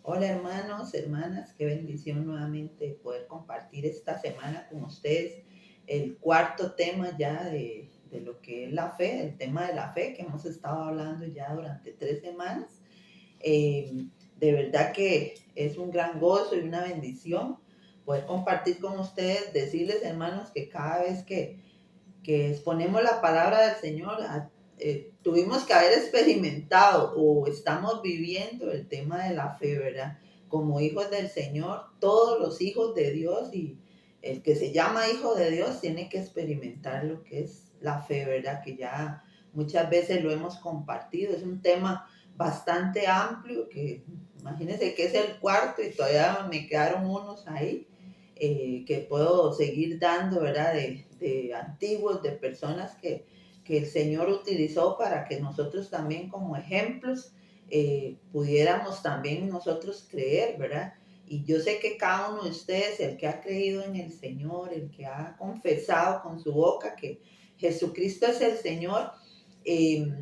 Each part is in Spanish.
Hola hermanos, hermanas, qué bendición nuevamente poder compartir esta semana con ustedes el cuarto tema ya de lo que es la fe, el tema de la fe que hemos estado hablando ya durante 3 semanas. De verdad que es un gran gozo y una bendición poder compartir con ustedes, decirles hermanos que cada vez que exponemos la palabra del Señor, tuvimos que haber experimentado o estamos viviendo el tema de la fe, ¿verdad? Como hijos del Señor, todos los hijos de Dios y el que se llama hijo de Dios tiene que experimentar lo que es la fe, ¿verdad? Que ya muchas veces lo hemos compartido. Es un tema bastante amplio que imagínense que es el cuarto y todavía me quedaron unos ahí que puedo seguir dando, ¿verdad? De antiguos, de personas que el Señor utilizó para que nosotros también como ejemplos pudiéramos también nosotros creer, ¿verdad? Y yo sé que cada uno de ustedes, el que ha creído en el Señor, el que ha confesado con su boca que Jesucristo es el Señor, eh,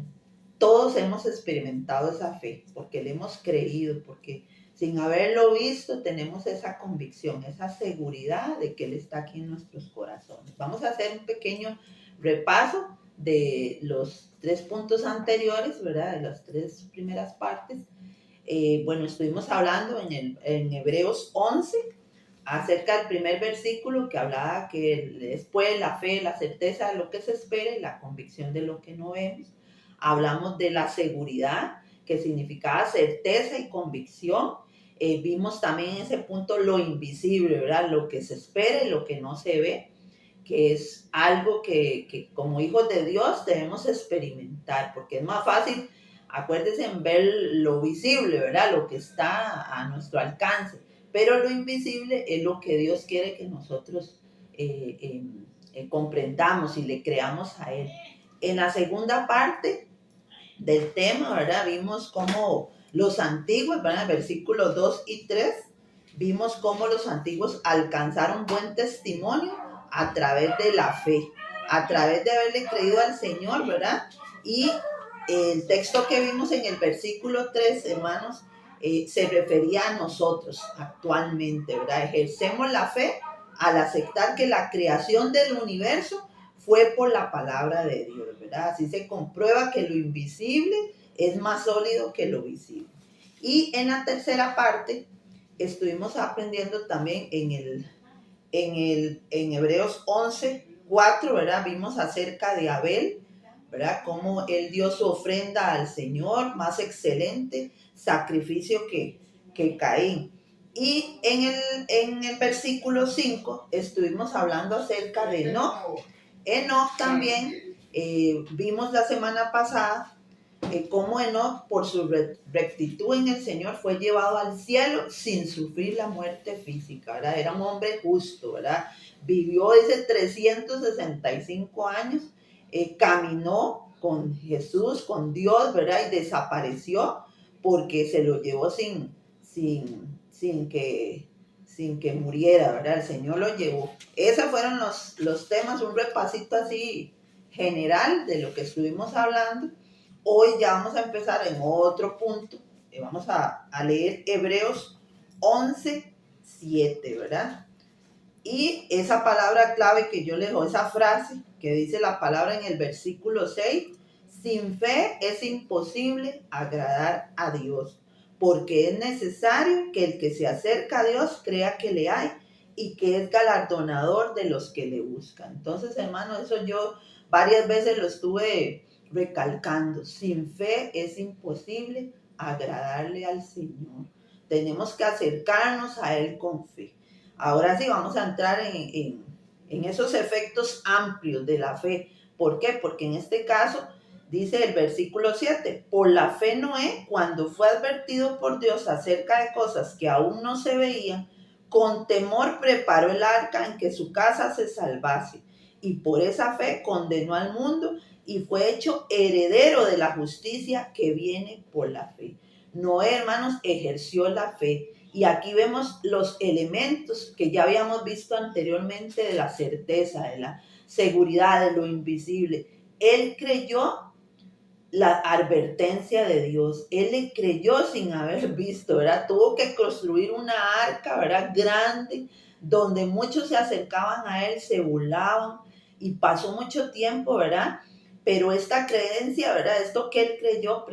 todos hemos experimentado esa fe, porque le hemos creído, porque sin haberlo visto tenemos esa convicción, esa seguridad de que Él está aquí en nuestros corazones. Vamos a hacer un pequeño repaso de los 3 puntos anteriores, ¿verdad? De las 3 primeras partes. Bueno, estuvimos hablando en Hebreos 11 acerca del primer versículo que hablaba que después la fe, la certeza de lo que se espera y la convicción de lo que no vemos. Hablamos de la seguridad, que significaba certeza y convicción. Vimos también en ese punto lo invisible, ¿verdad? Lo que se espera y lo que no se ve, que es algo que como hijos de Dios debemos experimentar, porque es más fácil, acuérdense, en ver lo visible, ¿verdad? Lo que está a nuestro alcance, pero lo invisible es lo que Dios quiere que nosotros comprendamos y le creamos a Él. En la segunda parte del tema, ¿verdad? Vimos cómo los antiguos, ¿verdad? Versículos 2 y 3, vimos cómo los antiguos alcanzaron buen testimonio a través de la fe, a través de haberle creído al Señor, ¿verdad? Y el texto que vimos en el versículo 3, hermanos, se refería a nosotros actualmente, ¿verdad? Ejercemos la fe al aceptar que la creación del universo fue por la palabra de Dios, ¿verdad? Así se comprueba que lo invisible es más sólido que lo visible. Y en la tercera parte estuvimos aprendiendo también en Hebreos 11:4, ¿verdad? Vimos acerca de Abel, ¿verdad? Cómo él dio su ofrenda al Señor, más excelente sacrificio que Caín. Y en el versículo 5 estuvimos hablando acerca de Enoch. Enoch también, vimos la semana pasada cómo Enoch, por su rectitud en el Señor, fue llevado al cielo sin sufrir la muerte física, ¿verdad? Era un hombre justo, ¿verdad? Vivió ese 365 años, caminó con Jesús, con Dios, ¿verdad? Y desapareció porque se lo llevó sin que muriera, ¿verdad? El Señor lo llevó. Esos fueron los temas, un repasito así general de lo que estuvimos hablando. Hoy ya vamos a empezar en otro punto. Vamos a leer Hebreos 11:7, ¿verdad? Y esa palabra clave que yo leo, esa frase que dice la palabra en el versículo 6, sin fe es imposible agradar a Dios, porque es necesario que el que se acerca a Dios crea que le hay y que es galardonador de los que le buscan. Entonces, hermano, eso yo varias veces lo estuve recalcando. Sin fe es imposible agradarle al Señor. Tenemos que acercarnos a Él con fe. Ahora sí, vamos a entrar en esos efectos amplios de la fe. ¿Por qué? Porque en este caso dice el versículo 7, por la fe Noé, cuando fue advertido por Dios acerca de cosas que aún no se veían, con temor preparó el arca en que su casa se salvase. Y por esa fe condenó al mundo y fue hecho heredero de la justicia que viene por la fe. Noé, hermanos, ejerció la fe. Y aquí vemos los elementos que ya habíamos visto anteriormente de la certeza, de la seguridad, de lo invisible. Él creyó la advertencia de Dios. Él le creyó sin haber visto, ¿verdad? Tuvo que construir una arca, ¿verdad? Grande, donde muchos se acercaban a él, se burlaban y pasó mucho tiempo, ¿verdad? Pero esta creencia, ¿verdad? Esto que él creyó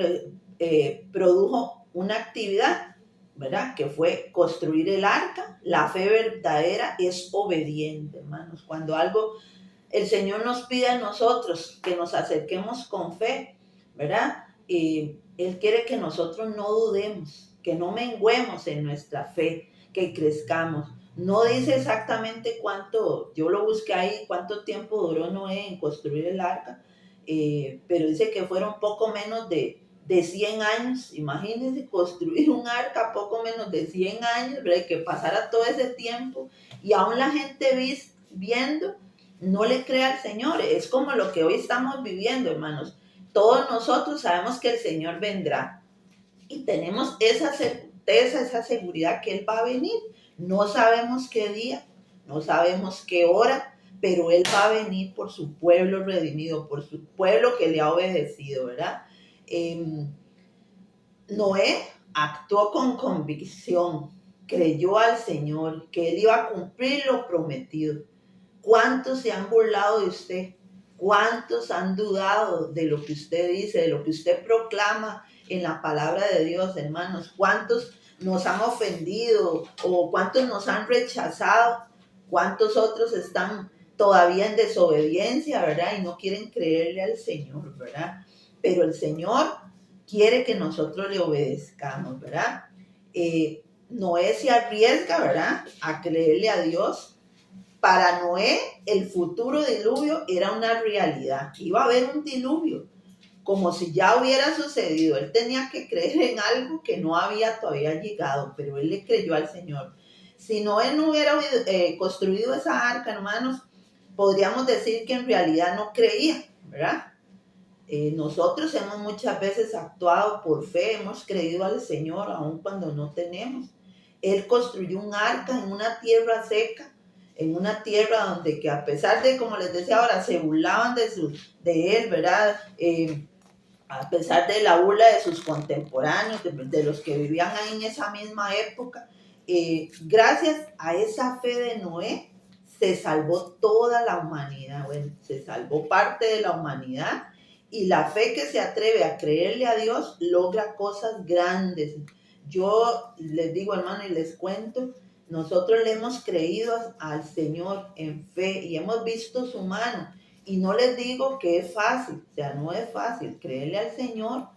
produjo una actividad, ¿verdad? Que fue construir el arca. La fe verdadera es obediente, hermanos. Cuando algo el Señor nos pide a nosotros que nos acerquemos con fe, ¿verdad? Y Él quiere que nosotros no dudemos, que no menguemos en nuestra fe, que crezcamos. No dice exactamente cuánto, yo lo busqué ahí, cuánto tiempo duró Noé en construir el arca, pero dice que fueron poco menos de 100 años. Imagínense construir un arca poco menos de 100 años, ¿verdad? Que pasara todo ese tiempo y aún la gente viendo no le crea al Señor. Es como lo que hoy estamos viviendo, hermanos. Todos nosotros sabemos que el Señor vendrá y tenemos esa certeza, esa seguridad que Él va a venir. No sabemos qué día, no sabemos qué hora, pero Él va a venir por su pueblo redimido, por su pueblo que le ha obedecido, ¿verdad? Noé actuó con convicción, creyó al Señor, que Él iba a cumplir lo prometido. ¿Cuántos se han burlado de usted? ¿Cuántos han dudado de lo que usted dice, de lo que usted proclama en la palabra de Dios, hermanos? ¿Cuántos nos han ofendido o cuántos nos han rechazado? ¿Cuántos otros están todavía en desobediencia, verdad? Y no quieren creerle al Señor, ¿verdad? Pero el Señor quiere que nosotros le obedezcamos, ¿verdad? Noé se arriesga, ¿verdad? A creerle a Dios. Para Noé, el futuro diluvio era una realidad. Iba a haber un diluvio, como si ya hubiera sucedido. Él tenía que creer en algo que no había todavía llegado, pero él le creyó al Señor. Si Noé no hubiera construido esa arca, hermanos, podríamos decir que en realidad no creía, ¿verdad? Nosotros hemos muchas veces actuado por fe, hemos creído al Señor aun cuando no tenemos. Él construyó un arca en una tierra seca, en una tierra donde que a pesar de, como les decía ahora, se burlaban de él, ¿verdad? A pesar de la burla de sus contemporáneos, de los que vivían ahí en esa misma época, gracias a esa fe de Noé, se salvó toda la humanidad, bueno, se salvó parte de la humanidad y la fe que se atreve a creerle a Dios logra cosas grandes. Yo les digo, hermano, y les cuento, nosotros le hemos creído al Señor en fe y hemos visto su mano. Y no les digo que es fácil, o sea, no es fácil. Creerle al Señor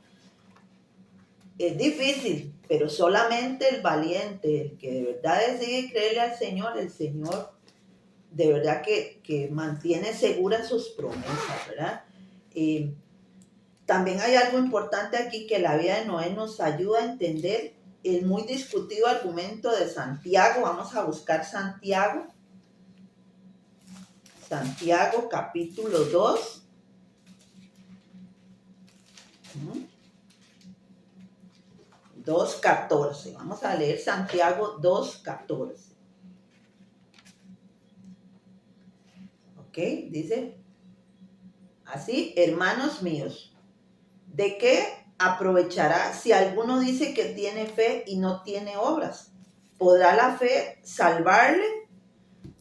es difícil, pero solamente el valiente, el que de verdad decide creerle al Señor, el Señor de verdad que mantiene seguras sus promesas, ¿verdad? También hay algo importante aquí que la vida de Noé nos ayuda a entender el muy discutido argumento de Santiago. Vamos a buscar Santiago capítulo 2. 2:14. Vamos a leer Santiago 2:14. ¿Ok? Dice así, hermanos míos, ¿de qué aprovechará si alguno dice que tiene fe y no tiene obras? ¿Podrá la fe salvarle?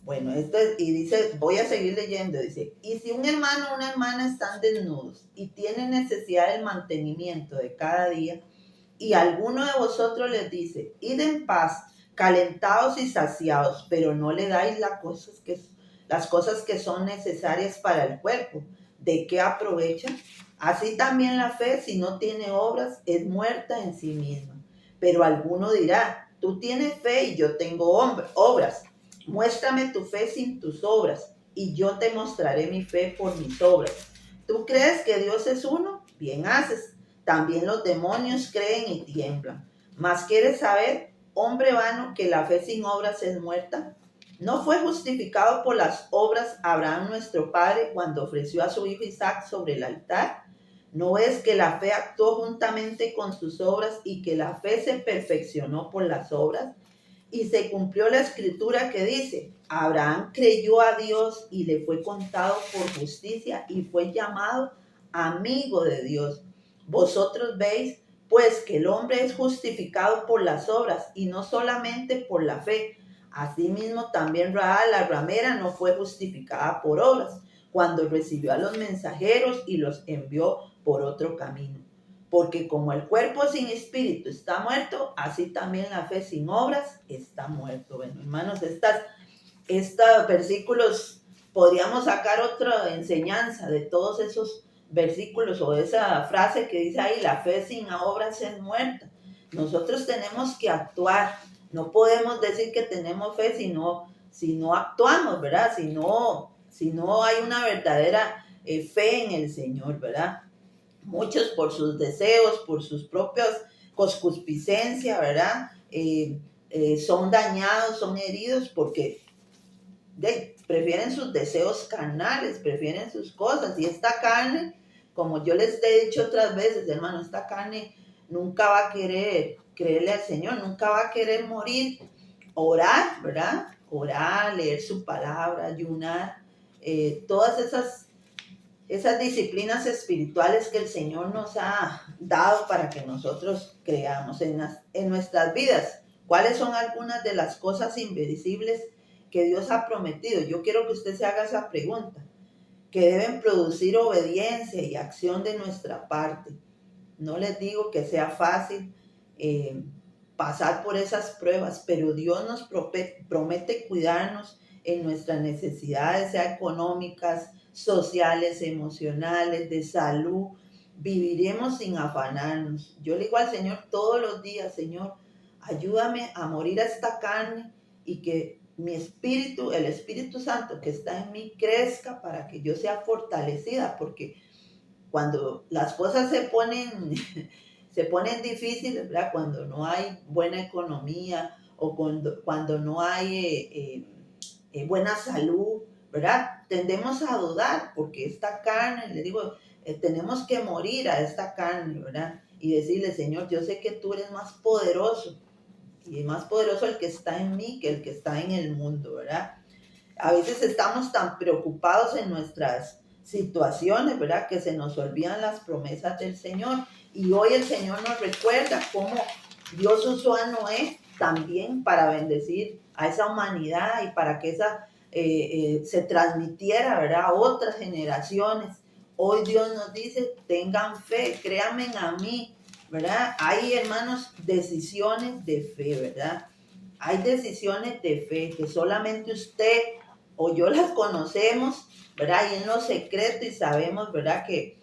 Bueno, y dice, voy a seguir leyendo, dice, y si un hermano o una hermana están desnudos y tienen necesidad del mantenimiento de cada día, y alguno de vosotros les dice, id en paz, calentados y saciados, pero no le dais las cosas que son necesarias para el cuerpo, ¿de qué aprovecha? Así también la fe, si no tiene obras, es muerta en sí misma. Pero alguno dirá, tú tienes fe y yo tengo obras. Muéstrame tu fe sin tus obras, y yo te mostraré mi fe por mis obras. ¿Tú crees que Dios es uno? Bien haces. También los demonios creen y tiemblan. Mas ¿quieres saber, hombre vano, que la fe sin obras es muerta? ¿No fue justificado por las obras Abraham nuestro padre cuando ofreció a su hijo Isaac sobre el altar? ¿No es que la fe actuó juntamente con sus obras y que la fe se perfeccionó por las obras? Y se cumplió la escritura que dice, Abraham creyó a Dios y le fue contado por justicia y fue llamado amigo de Dios. Vosotros veis, pues, que el hombre es justificado por las obras y no solamente por la fe. Asimismo, también Rahab la ramera no fue justificada por obras, cuando recibió a los mensajeros y los envió por otro camino. Porque como el cuerpo sin espíritu está muerto, así también la fe sin obras está muerto. Bueno, hermanos, estos versículos, podríamos sacar otra enseñanza de todos esos versículos o esa frase que dice ahí, la fe sin obras es muerta. Nosotros tenemos que actuar, no podemos decir que tenemos fe si no actuamos, ¿verdad? Si no hay una verdadera fe en el Señor, ¿verdad? Muchos por sus deseos, por sus propias concupiscencias, ¿verdad? Son dañados, son heridos porque prefieren sus deseos carnales, prefieren sus cosas. Y esta carne, como yo les he dicho otras veces, hermano, esta carne nunca va a querer creerle al Señor, nunca va a querer morir. Orar, ¿verdad? Orar, leer su palabra, ayunar, todas esas disciplinas espirituales que el Señor nos ha dado para que nosotros creamos en nuestras vidas. ¿Cuáles son algunas de las cosas invisibles que Dios ha prometido? Yo quiero que usted se haga esa pregunta, que deben producir obediencia y acción de nuestra parte. No les digo que sea fácil pasar por esas pruebas, pero Dios nos promete cuidarnos en nuestras necesidades, sea económicas, sociales, emocionales, de salud. Viviremos sin afanarnos. Yo le digo al Señor todos los días, Señor, ayúdame a morir a esta carne y que mi espíritu, el Espíritu Santo que está en mí, crezca para que yo sea fortalecida, porque cuando las cosas se ponen difíciles, ¿verdad? Cuando no hay buena economía o cuando no hay buena salud, ¿verdad? Tendemos a dudar porque esta carne, le digo, tenemos que morir a esta carne, ¿verdad? Y decirle, Señor, yo sé que tú eres más poderoso y es más poderoso el que está en mí que el que está en el mundo, ¿verdad? A veces estamos tan preocupados en nuestras situaciones, ¿verdad? Que se nos olvidan las promesas del Señor. Y hoy el Señor nos recuerda cómo Dios usó a Noé también para bendecir a esa humanidad y para que se transmitiera, ¿verdad? A otras generaciones. Hoy Dios nos dice, tengan fe, créanme a mí, ¿verdad? Hay, hermanos, decisiones de fe, ¿verdad? Hay decisiones de fe que solamente usted o yo las conocemos, ¿verdad? Y en lo secreto y sabemos, ¿verdad? Que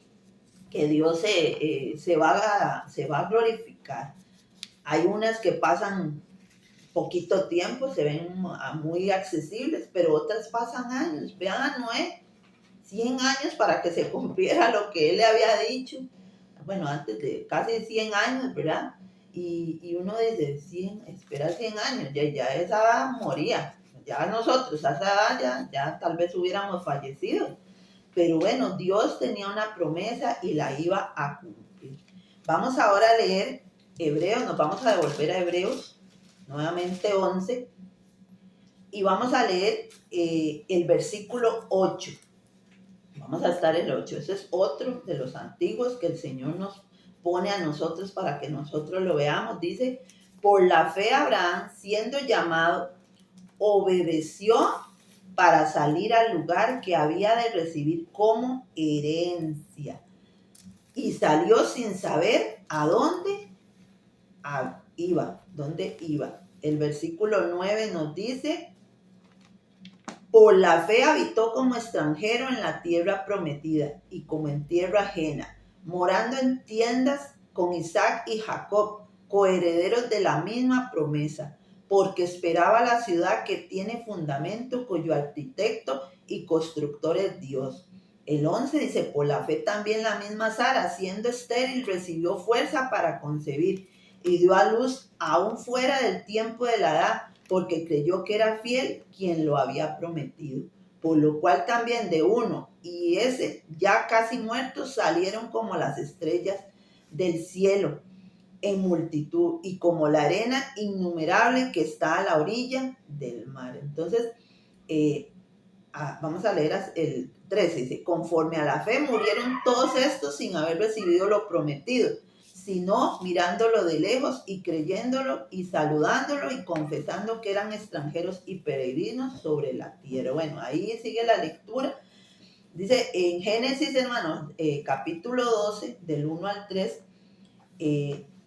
Dios se va a glorificar. Hay unas que pasan poquito tiempo, se ven muy accesibles, pero otras pasan años. Vean a Noé, 100 años para que se cumpliera lo que él le había dicho. Bueno, antes de casi 100 años, ¿verdad? Y uno dice, 100, espera 100 años, ya esa edad moría. Ya nosotros a esa edad ya tal vez hubiéramos fallecido. Pero bueno, Dios tenía una promesa y la iba a cumplir. Vamos ahora a leer Hebreos, nos vamos a devolver a Hebreos, nuevamente 11, y vamos a leer el versículo 8. Vamos a estar en el 8. Ese es otro de los antiguos que el Señor nos pone a nosotros para que nosotros lo veamos. Dice, por la fe Abraham, siendo llamado, obedeció para salir al lugar que había de recibir como herencia. Y salió sin saber a dónde iba. El versículo 9 nos dice, por la fe habitó como extranjero en la tierra prometida y como en tierra ajena, morando en tiendas con Isaac y Jacob, coherederos de la misma promesa, porque esperaba la ciudad que tiene fundamento, cuyo arquitecto y constructor es Dios. El 11 dice, por la fe también la misma Sara, siendo estéril, recibió fuerza para concebir y dio a luz aún fuera del tiempo de la edad, porque creyó que era fiel quien lo había prometido. Por lo cual también de uno y ese ya casi muertos salieron como las estrellas del cielo en multitud y como la arena innumerable que está a la orilla del mar. Entonces, vamos a leer el 13, dice, conforme a la fe murieron todos estos sin haber recibido lo prometido, sino mirándolo de lejos y creyéndolo y saludándolo y confesando que eran extranjeros y peregrinos sobre la tierra. Bueno, ahí sigue la lectura. Dice en Génesis, hermanos, capítulo 12, del 1 al 3,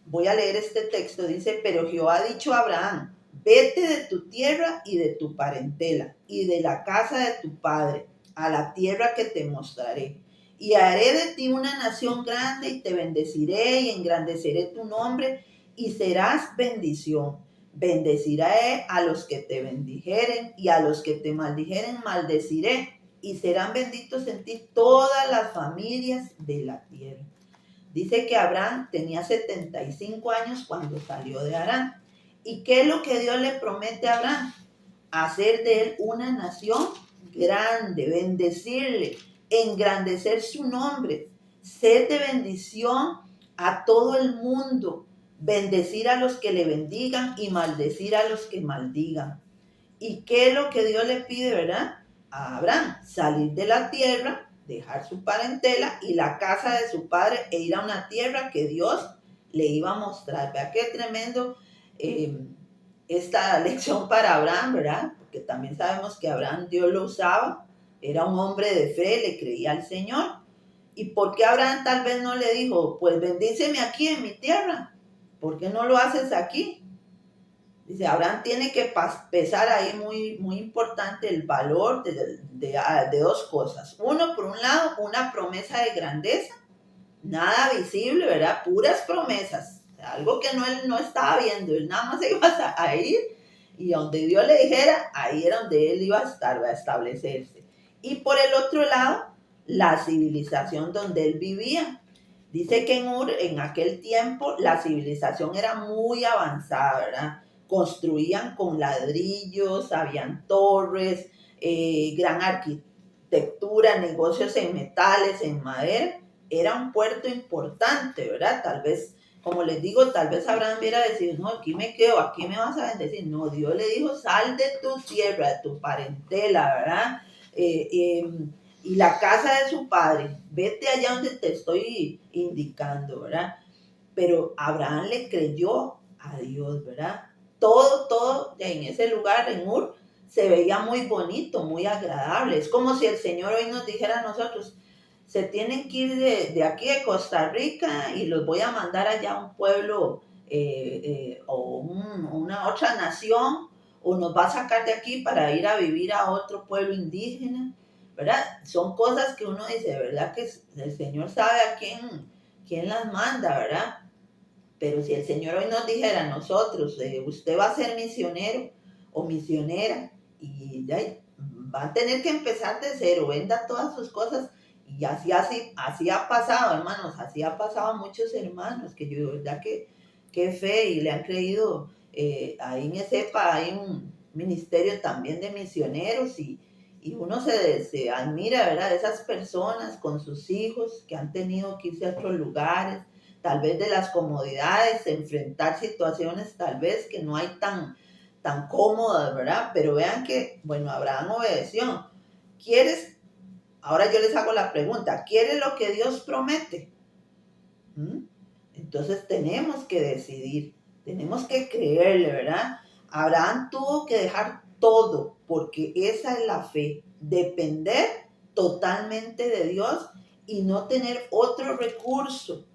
voy a leer este texto. Dice, pero Jehová ha dicho a Abraham, vete de tu tierra y de tu parentela y de la casa de tu padre a la tierra que te mostraré. Y haré de ti una nación grande y te bendeciré y engrandeceré tu nombre y serás bendición. Bendeciré a los que te bendijeren y a los que te maldijeren maldeciré. Y serán benditos en ti todas las familias de la tierra. Dice que Abraham tenía 75 años cuando salió de Harán. ¿Y qué es lo que Dios le promete a Abraham? Hacer de él una nación grande, bendecirle, engrandecer su nombre, ser de bendición a todo el mundo, bendecir a los que le bendigan y maldecir a los que maldigan. ¿Y qué es lo que Dios le pide, verdad? A Abraham, salir de la tierra, dejar su parentela y la casa de su padre e ir a una tierra que Dios le iba a mostrar. Vea qué tremendo esta lección para Abraham, ¿verdad? Porque también sabemos que Abraham Dios lo usaba, era un hombre de fe, le creía al Señor. ¿Y por qué Abraham tal vez no le dijo, pues bendíceme aquí en mi tierra? ¿Por qué no lo haces aquí? Dice, Abraham tiene que pesar ahí muy importante el valor de dos cosas. Uno, por un lado, una promesa de grandeza, nada visible, ¿verdad? Puras promesas, algo que él no estaba viendo, él nada más se iba a ir y donde Dios le dijera, ahí era donde él iba a estar, va a establecerse. Y por el otro lado, la civilización donde él vivía. Dice que en aquel tiempo la civilización era muy avanzada, ¿verdad? Construían con ladrillos, habían torres, gran arquitectura, negocios en metales, en madera. Era un puerto importante, ¿verdad? Tal vez, como les digo, tal vez Abraham hubiera decidido, no, aquí me quedo, aquí me vas a bendecir. No, Dios le dijo, sal de tu tierra, de tu parentela, ¿verdad? Y la casa de su padre, vete allá donde te estoy indicando, ¿verdad? Pero Abraham le creyó a Dios, ¿verdad? Todo en ese lugar, en Ur, se veía muy bonito, muy agradable. Es como si el Señor hoy nos dijera a nosotros, se tienen que ir de aquí de Costa Rica y los voy a mandar allá a un pueblo o una otra nación, o nos va a sacar de aquí para ir a vivir a otro pueblo indígena, ¿verdad? Son cosas que uno dice, ¿verdad? Que el Señor sabe a quién las manda, ¿verdad? Pero si el Señor hoy nos dijera a nosotros, usted va a ser misionero o misionera y ya, va a tener que empezar de cero, venda todas sus cosas. Y así ha pasado, hermanos, así ha pasado a muchos hermanos, que yo de verdad que fe y le han creído, ahí en ESEPA hay un ministerio también de misioneros y uno se admira, ¿verdad? De esas personas con sus hijos que han tenido que irse a otros lugares, tal vez de las comodidades, enfrentar situaciones tal vez que no hay tan cómodas, ¿verdad? Pero vean que, bueno, Abraham obedeció. ¿Quieres? Ahora yo les hago la pregunta, ¿quieres lo que Dios promete? ¿Mm? Entonces tenemos que decidir, tenemos que creerle, ¿verdad? Abraham tuvo que dejar todo, porque esa es la fe, depender totalmente de Dios y no tener otro recurso.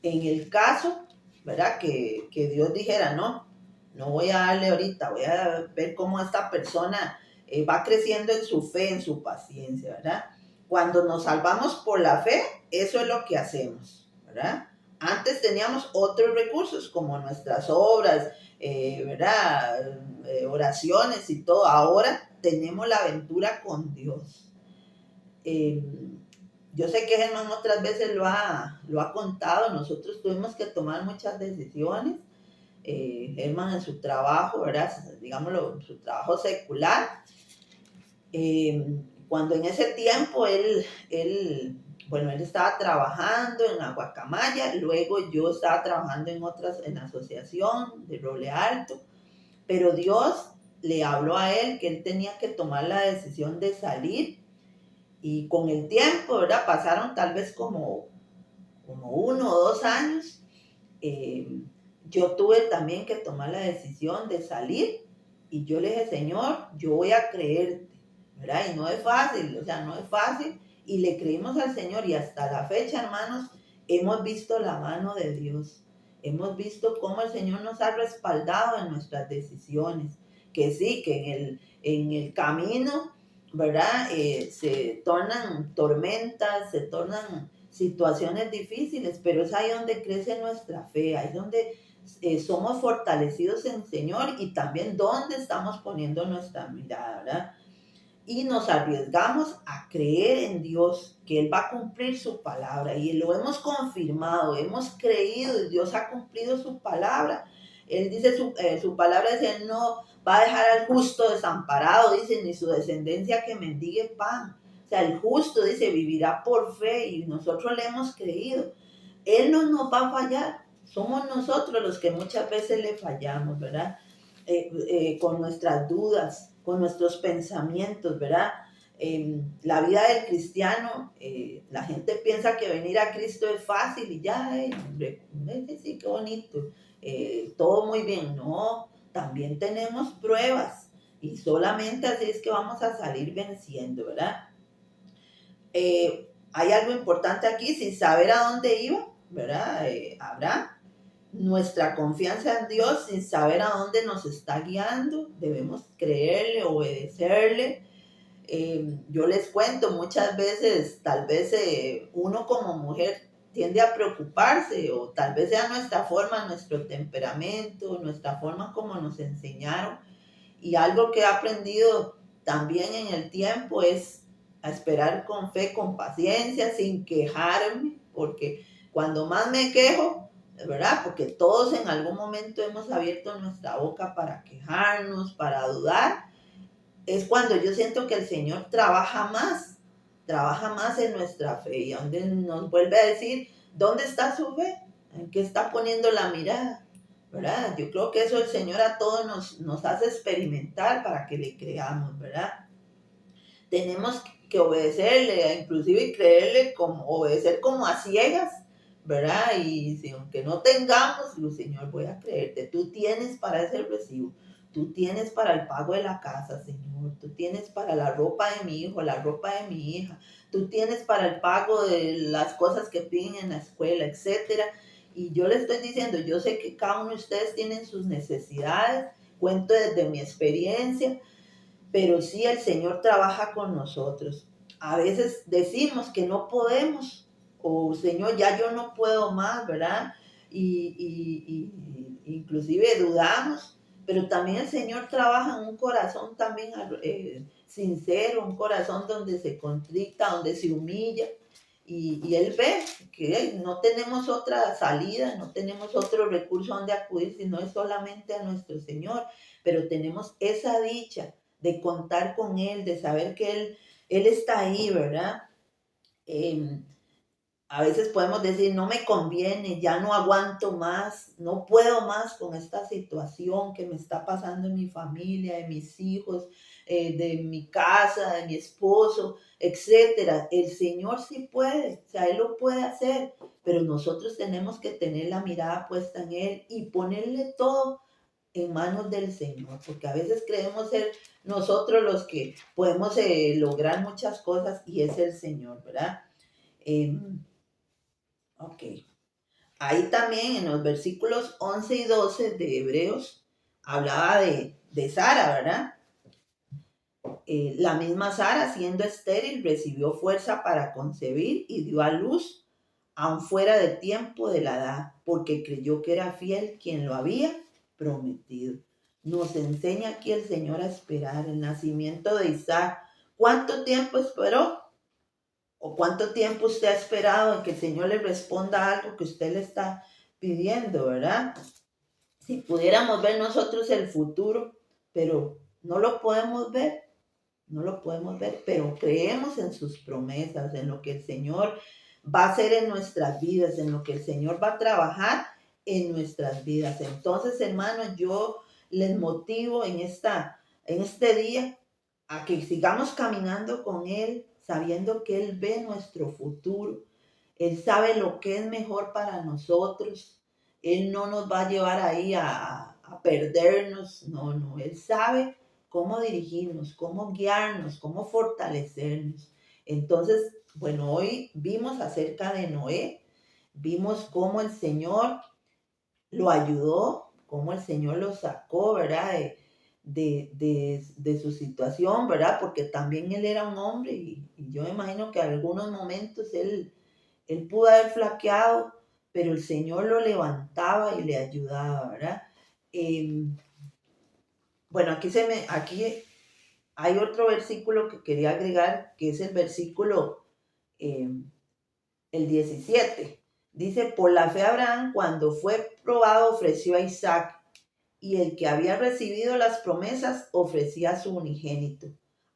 En el caso, ¿verdad? Que Dios dijera, no voy a darle ahorita, voy a ver cómo esta persona va creciendo en su fe, en su paciencia, ¿verdad? Cuando nos salvamos por la fe, eso es lo que hacemos, ¿verdad? Antes teníamos otros recursos como nuestras obras, ¿verdad? Oraciones y todo. Ahora tenemos la aventura con Dios. Eh, yo sé que Germán otras veces lo ha contado, nosotros tuvimos que tomar muchas decisiones. Germán en su trabajo, ¿verdad? Digámoslo, su trabajo secular. Cuando en ese tiempo él estaba trabajando en la Guacamaya, luego yo estaba trabajando en la asociación de Roble Alto, pero Dios le habló a él que él tenía que tomar la decisión de salir y con el tiempo, ¿verdad? Pasaron tal vez como 1 o 2 años. eh, yo tuve también que tomar la decisión de salir y yo le dije, Señor, yo voy a creerte, ¿verdad? Y no es fácil, o sea, no es fácil. Y le creímos al Señor y hasta la fecha, hermanos, hemos visto la mano de Dios. Hemos visto cómo el Señor nos ha respaldado en nuestras decisiones. Que sí, que en el camino, ¿verdad? Se tornan tormentas, se tornan situaciones difíciles, pero es ahí donde crece nuestra fe, ahí es donde somos fortalecidos en el Señor y también donde estamos poniendo nuestra mirada, ¿verdad? Y nos arriesgamos a creer en Dios, que Él va a cumplir su palabra y lo hemos confirmado, hemos creído y Dios ha cumplido su palabra. Él dice, su palabra dice, Él no va a dejar al justo desamparado, dice, ni su descendencia que mendigue pan. O sea, el justo, dice, vivirá por fe y nosotros le hemos creído. Él no nos va a fallar, somos nosotros los que muchas veces le fallamos, ¿verdad? Con nuestras dudas, con nuestros pensamientos, ¿verdad? La vida del cristiano, la gente piensa que venir a Cristo es fácil y ya, sí, qué bonito, todo muy bien. No, también tenemos pruebas y solamente así es que vamos a salir venciendo, ¿verdad? Hay algo importante aquí, sin saber a dónde iba, ¿verdad? Abraham, nuestra confianza en Dios sin saber a dónde nos está guiando, debemos creerle, obedecerle. Yo les cuento, muchas veces, tal vez uno como mujer tiende a preocuparse o tal vez sea nuestra forma, nuestro temperamento, nuestra forma como nos enseñaron. Y algo que he aprendido también en el tiempo es a esperar con fe, con paciencia, sin quejarme, porque cuando más me quejo, ¿verdad? Porque todos en algún momento hemos abierto nuestra boca para quejarnos, para dudar, es cuando yo siento que el Señor trabaja más en nuestra fe y donde nos vuelve a decir, ¿dónde está su fe? ¿En qué está poniendo la mirada? ¿Verdad? Yo creo que eso el Señor a todos nos hace experimentar para que le creamos, ¿verdad? Tenemos que obedecerle, inclusive creerle como, obedecer como a ciegas, ¿verdad? Y si aunque no tengamos, lo Señor, voy a creerte, tú tienes para ese recibo, tú tienes para el pago de la casa, Señor, tú tienes para la ropa de mi hijo, la ropa de mi hija, tú tienes para el pago de las cosas que piden en la escuela, etcétera. Y yo le estoy diciendo, yo sé que cada uno de ustedes tienen sus necesidades, cuento desde mi experiencia, pero sí el Señor trabaja con nosotros. A veces decimos que no podemos, o Señor, ya yo no puedo más, ¿verdad? Inclusive dudamos, pero también el Señor trabaja en un corazón también sincero, un corazón donde se contrita, donde se humilla, y Él ve que no tenemos otra salida, no tenemos otro recurso donde acudir, sino es solamente a nuestro Señor, pero tenemos esa dicha de contar con Él, de saber que Él está ahí, ¿verdad? Eh, a veces podemos decir, no me conviene, ya no aguanto más, no puedo más con esta situación que me está pasando en mi familia, de mis hijos, de mi casa, de mi esposo, etcétera. El Señor sí puede, o sea, Él lo puede hacer, pero nosotros tenemos que tener la mirada puesta en Él y ponerle todo en manos del Señor, porque a veces creemos ser nosotros los que podemos lograr muchas cosas y es el Señor, ¿verdad? Eh, ok. Ahí también en los versículos 11 y 12 de Hebreos hablaba de Sara, ¿verdad? La misma Sara, siendo estéril, recibió fuerza para concebir y dio a luz, aun fuera de tiempo de la edad, porque creyó que era fiel quien lo había prometido. Nos enseña aquí el Señor a esperar el nacimiento de Isaac. ¿Cuánto tiempo esperó? ¿O cuánto tiempo usted ha esperado en que el Señor le responda algo que usted le está pidiendo, verdad? Si pudiéramos ver nosotros el futuro, pero no lo podemos ver, no lo podemos ver, pero creemos en sus promesas, en lo que el Señor va a hacer en nuestras vidas, en lo que el Señor va a trabajar en nuestras vidas. Entonces, hermanos, yo les motivo en esta en este día a que sigamos caminando con Él, sabiendo que Él ve nuestro futuro. Él sabe lo que es mejor para nosotros. Él no nos va a llevar ahí a perdernos. No, no. Él sabe cómo dirigirnos, cómo guiarnos, cómo fortalecernos. Entonces, bueno, hoy vimos acerca de Noé, vimos cómo el Señor lo ayudó, cómo el Señor lo sacó, ¿verdad? De su situación, ¿verdad? Porque también él era un hombre y yo me imagino que en algunos momentos él pudo haber flaqueado, pero el Señor lo levantaba y le ayudaba, ¿verdad? Eh, bueno, aquí hay otro versículo que quería agregar, que es el versículo eh, el 17. Dice, por la fe Abraham, cuando fue probado, ofreció a Isaac, y el que había recibido las promesas ofrecía a su unigénito,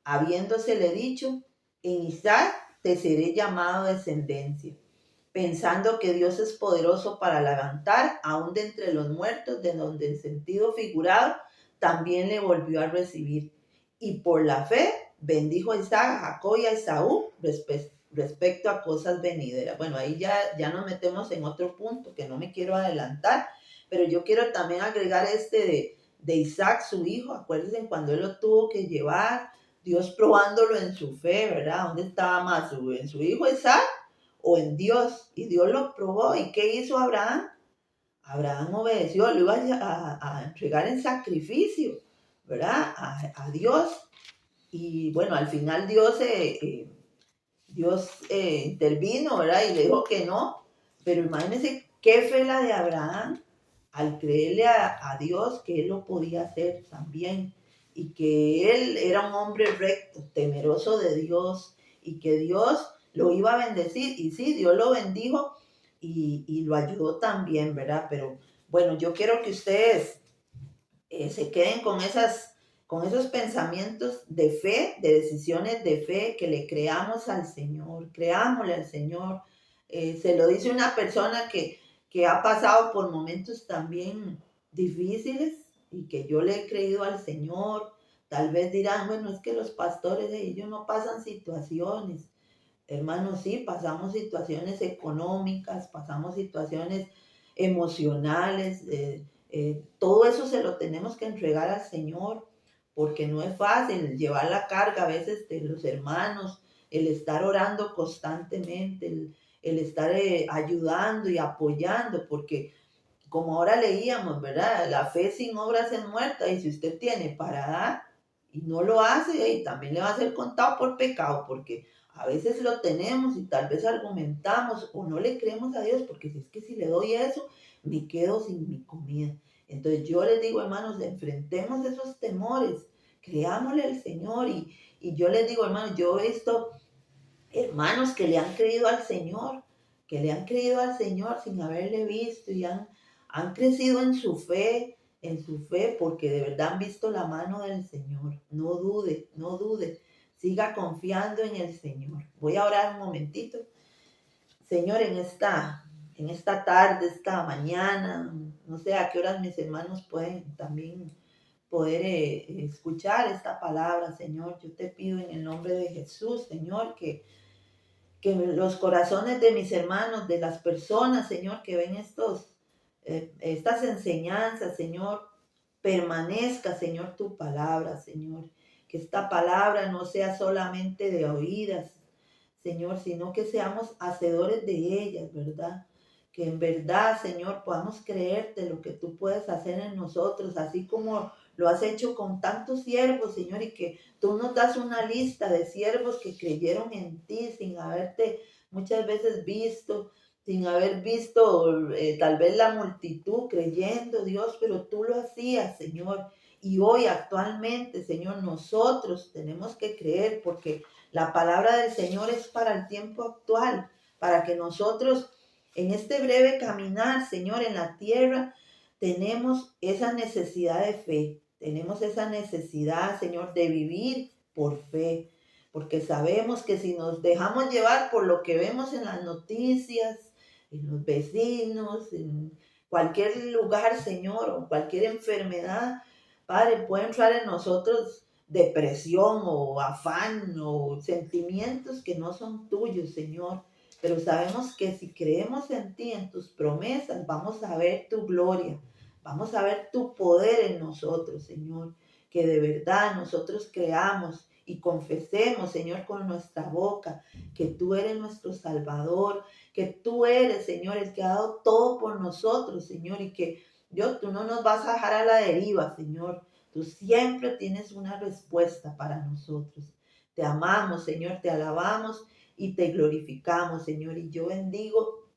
habiéndosele dicho, en Isaac te seré llamado descendencia, pensando que Dios es poderoso para levantar aún de entre los muertos, de donde en sentido figurado también le volvió a recibir. Y por la fe bendijo a Isaac, a Jacob y a Esaú respecto a cosas venideras. Bueno, ahí ya nos metemos en otro punto que no me quiero adelantar, pero yo quiero también agregar de Isaac, su hijo. Acuérdense cuando él lo tuvo que llevar, Dios probándolo en su fe, ¿verdad? ¿Dónde estaba más? ¿En su hijo Isaac o en Dios? Y Dios lo probó. ¿Y qué hizo Abraham? Abraham obedeció, lo iba a entregar en sacrificio, ¿verdad? A Dios. Y bueno, al final Dios intervino, ¿verdad? Y le dijo que no. Pero imagínense qué fe la de Abraham al creerle a Dios que él lo podía hacer también. Y que él era un hombre recto, temeroso de Dios. Y que Dios lo iba a bendecir. Y sí, Dios lo bendijo y lo ayudó también, ¿verdad? Pero bueno, yo quiero que ustedes se queden con esos pensamientos de fe, de decisiones de fe, que le creamos al Señor, creámosle al Señor. Se lo dice una persona que ha pasado por momentos también difíciles y que yo le he creído al Señor. Tal vez dirán, bueno, es que los pastores de ellos no pasan situaciones. Hermanos, sí, pasamos situaciones económicas, pasamos situaciones emocionales, todo eso se lo tenemos que entregar al Señor, porque no es fácil llevar la carga a veces de los hermanos, el estar orando constantemente, el estar ayudando y apoyando, porque como ahora leíamos, ¿verdad? La fe sin obras es muerta, y si usted tiene para dar y no lo hace, y también le va a ser contado por pecado, porque a veces lo tenemos y tal vez argumentamos o no le creemos a Dios, porque si es que si le doy eso, me quedo sin mi comida. Entonces yo les digo, hermanos, enfrentemos esos temores, creámosle al Señor, y yo les digo, hermanos, yo he visto hermanos que le han creído al Señor, que le han creído al Señor sin haberle visto y han crecido en su fe, porque de verdad han visto la mano del Señor. No dude, no dude, siga confiando en el Señor. Voy a orar un momentito. Señor, en esta tarde, esta mañana, no sé a qué horas mis hermanos pueden también poder escuchar esta palabra, Señor. Yo te pido en el nombre de Jesús, Señor, que los corazones de mis hermanos, de las personas, Señor, que ven estas enseñanzas, Señor, permanezca, Señor, tu palabra, Señor. Que esta palabra no sea solamente de oídas, Señor, sino que seamos hacedores de ellas, ¿verdad? Que en verdad, Señor, podamos creerte lo que tú puedes hacer en nosotros, así como lo has hecho con tantos siervos, Señor, y que tú nos das una lista de siervos que creyeron en ti sin haberte muchas veces visto, sin haber visto tal vez la multitud creyendo, Dios, pero tú lo hacías, Señor. Y hoy actualmente, Señor, nosotros tenemos que creer, porque la palabra del Señor es para el tiempo actual, para que nosotros en este breve caminar, Señor, en la tierra, tenemos esa necesidad de fe, tenemos esa necesidad, Señor, de vivir por fe, porque sabemos que si nos dejamos llevar por lo que vemos en las noticias, en los vecinos, en cualquier lugar, Señor, o cualquier enfermedad, Padre, puede entrar en nosotros depresión o afán o sentimientos que no son tuyos, Señor. Pero sabemos que si creemos en ti, en tus promesas, vamos a ver tu gloria, vamos a ver tu poder en nosotros, Señor. Que de verdad nosotros creamos y confesemos, Señor, con nuestra boca, que tú eres nuestro Salvador, que tú eres, Señor, el que ha dado todo por nosotros, Señor, y que Dios, tú no nos vas a dejar a la deriva, Señor. Tú siempre tienes una respuesta para nosotros. Te amamos, Señor, te alabamos y te glorificamos, Señor. Y yo bendigo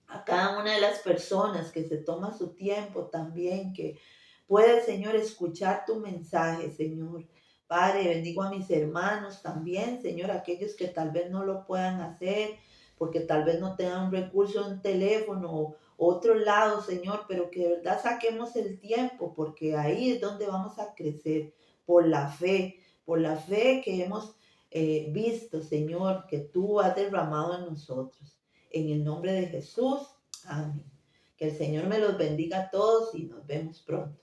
a cada una de las personas que se toma su tiempo también, que puede, Señor, escuchar tu mensaje, Señor. Padre, bendigo a mis hermanos también, Señor, aquellos que tal vez no lo puedan hacer, porque tal vez no tengan un recurso en teléfono o otro lado, Señor, pero que de verdad saquemos el tiempo, porque ahí es donde vamos a crecer por la fe que hemos visto, Señor, que tú has derramado en nosotros. En el nombre de Jesús, amén. Que el Señor me los bendiga a todos y nos vemos pronto.